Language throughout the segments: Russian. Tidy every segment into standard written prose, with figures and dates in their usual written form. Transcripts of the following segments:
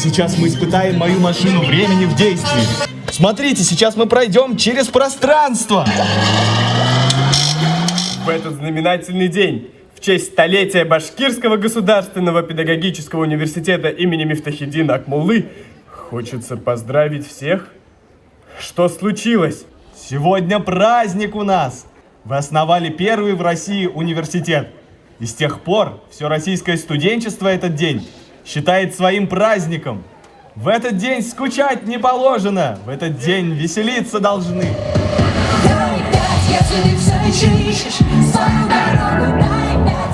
Сейчас мы испытаем мою машину времени в действии. Смотрите, сейчас мы пройдем через пространство. В этот знаменательный день, в честь столетия Башкирского государственного педагогического университета имени Мифтахиддина Акмуллы, хочется поздравить всех. Что случилось? Сегодня праздник у нас. Вы основали первый в России университет. И с тех пор все российское студенчество этот день считает своим праздником. В этот день скучать не положено. В этот день веселиться должны. Дай пять, если ты все еще ищешь свою дорогу. Дай пять,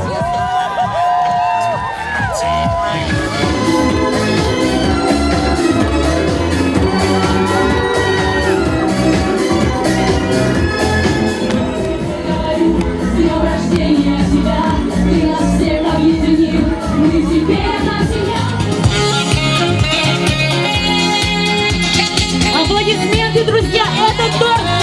с днем рождения тебя, ты нас всех объединил, мы теперь одна семья. Аплодисменты, друзья, это торт!